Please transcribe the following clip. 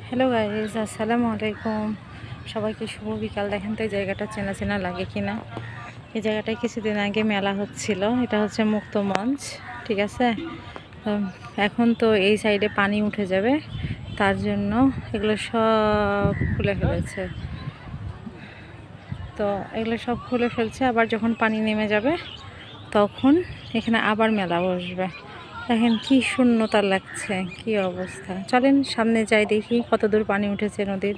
Hello guys, আসসালামু আলাইকুম। সবাইকে শুভ বিকাল। দেখেন তো এই জায়গাটা চেনা চেনা লাগে কিনা। এই জায়গাটায় কিছুদিন আগে মেলা হচ্ছিল। এটা হচ্ছে মুক্ত মঞ্চ, ঠিক আছে। এখন তো এই সাইডে পানি উঠে যাবে, তার জন্য এগুলো সব খুলে ফেলেছে। তো এগুলো সব খুলে ফেলছে, আবার যখন পানি নেমে যাবে তখন এখানে আবার মেলা বসবে। দেখেন কি শূন্যতা লাগছে, কি অবস্থা। চলেন সামনে যাই, দেখি কত দূর পানি উঠেছে নদীর।